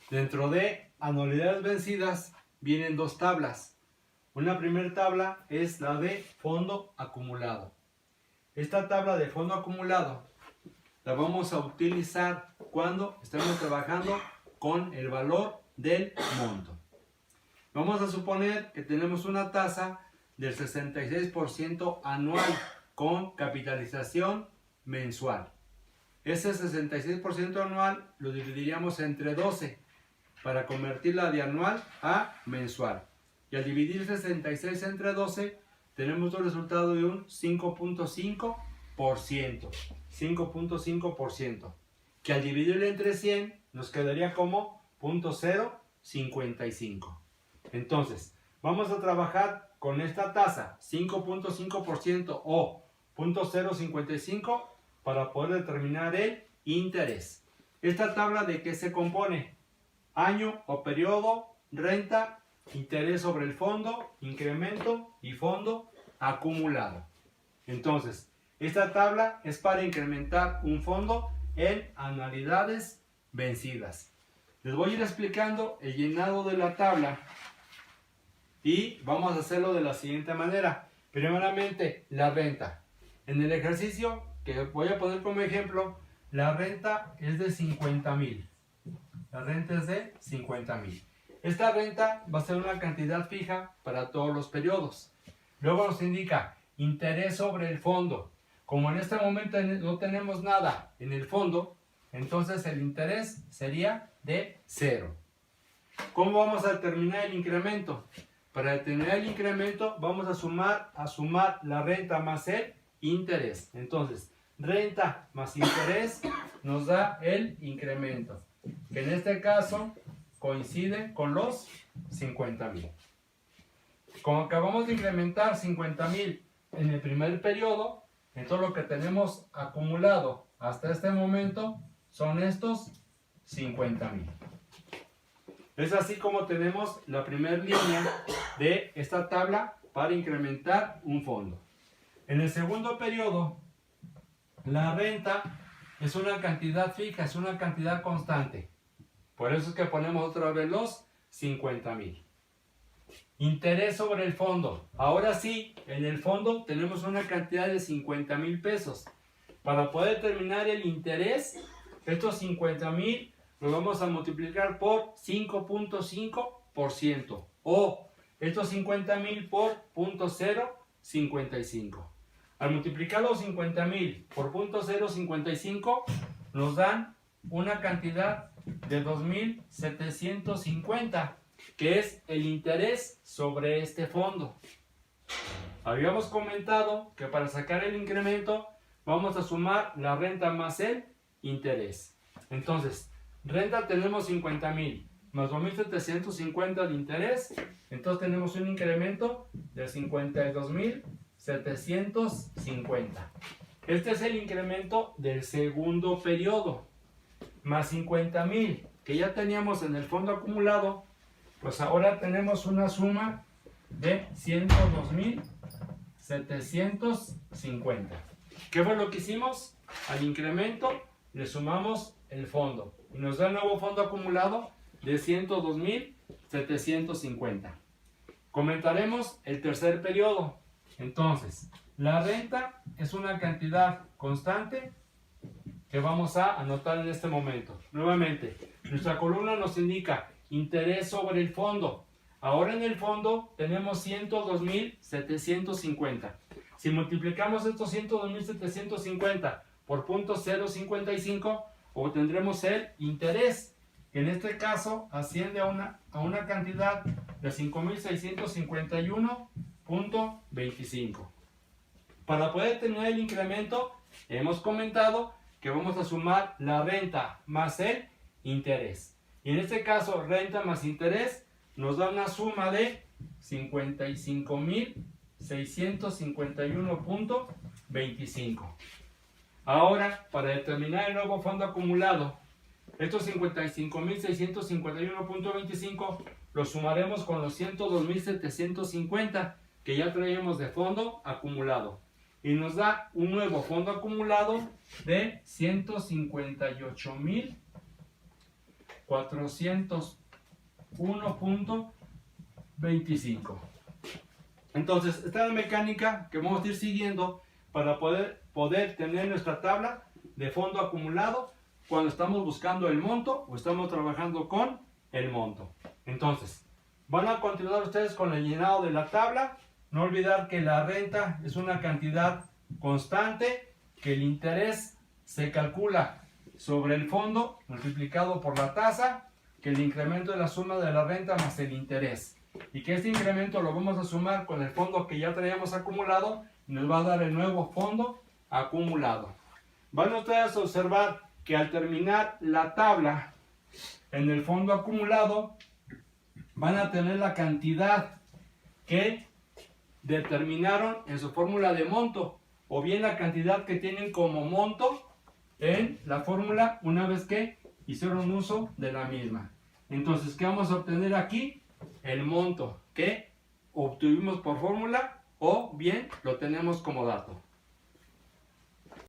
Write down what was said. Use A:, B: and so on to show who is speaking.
A: Dentro de anualidades vencidas vienen dos tablas. Una primera tabla es la de fondo acumulado. Esta tabla de fondo acumulado la vamos a utilizar cuando estemos trabajando con el valor del monto. Vamos a suponer que tenemos una tasa del 66% anual con capitalización mensual. Ese 66% anual lo dividiríamos entre 12 para convertirla de anual a mensual. Y al dividir 66 entre 12 tenemos un resultado de un 5.5%. 5.5%. Que al dividirlo entre 100 nos quedaría como 0.055. Entonces, vamos a trabajar con esta tasa 5.5% o 0.055 para poder determinar el interés. ¿Esta tabla de qué se compone? Año o periodo, renta, interés sobre el fondo, incremento y fondo acumulado. Entonces, esta tabla es para incrementar un fondo en anualidades vencidas. Les voy a ir explicando el llenado de la tabla y vamos a hacerlo de la siguiente manera. Primeramente, la renta. En el ejercicio que voy a poner como ejemplo, la renta es de 50,000. La renta es de 50,000. Esta renta va a ser una cantidad fija para todos los periodos. Luego nos indica interés sobre el fondo. Como en este momento no tenemos nada en el fondo, entonces el interés sería de 0. ¿Cómo vamos a determinar el incremento? Para determinar el incremento vamos a sumar la renta más el interés. Entonces, renta más interés nos da el incremento, que en este caso coincide con los 50,000. Como acabamos de incrementar 50,000 en el primer periodo, entonces lo que tenemos acumulado hasta este momento son estos 50,000. Es así como tenemos la primera línea de esta tabla para incrementar un fondo. En el segundo periodo, la renta es una cantidad fija, es una cantidad constante. Por eso es que ponemos otra vez los 50,000. Interés sobre el fondo. Ahora sí, en el fondo tenemos una cantidad de 50,000 pesos. Para poder determinar el interés, estos 50,000 los vamos a multiplicar por 5.5% o estos 50,000 por 0.055. Al multiplicar los 50,000 por 0.055 nos dan una cantidad de 2,750, que es el interés sobre este fondo. Habíamos comentado que para sacar el incremento vamos a sumar la renta más el interés. Entonces, renta tenemos 50,000 más 2,750 de interés, entonces tenemos un incremento de 52,750. Este es el incremento del segundo periodo, más 50,000 que ya teníamos en el fondo acumulado, pues ahora tenemos una suma de 102,750. ¿Qué fue lo que hicimos? Al incremento le sumamos el fondo y nos da el nuevo fondo acumulado de 102,750. Comentaremos el tercer periodo. Entonces, la renta es una cantidad constante que vamos a anotar en este momento. Nuevamente, nuestra columna nos indica interés sobre el fondo. Ahora en el fondo tenemos 102,750. Si multiplicamos estos 102,750 por 0.055, obtendremos el interés, que en este caso asciende a una cantidad de 5,651.25. Para poder tener el incremento, hemos comentado que vamos a sumar la renta más el interés. Y en este caso, renta más interés nos da una suma de 55,651.25. Ahora, para determinar el nuevo fondo acumulado, estos 55,651.25 los sumaremos con los 102,750 que ya traíamos de fondo acumulado. Y nos da un nuevo fondo acumulado de 158,000 401.25. Entonces, esta es la mecánica que vamos a ir siguiendo para poder tener nuestra tabla de fondo acumulado cuando estamos buscando el monto o estamos trabajando con el monto. Entonces, van a continuar ustedes con el llenado de la tabla. No olvidar que la renta es una cantidad constante, que el interés se calcula sobre el fondo multiplicado por la tasa, que el incremento es la suma de la renta más el interés, y que este incremento lo vamos a sumar con el fondo que ya traíamos acumulado y nos va a dar el nuevo fondo acumulado. Van ustedes a observar que al terminar la tabla en el fondo acumulado van a tener la cantidad que determinaron en su fórmula de monto, o bien la cantidad que tienen como monto en la fórmula una vez que hicieron uso de la misma. Entonces, ¿qué vamos a obtener aquí? El monto que obtuvimos por fórmula, o bien lo tenemos como dato.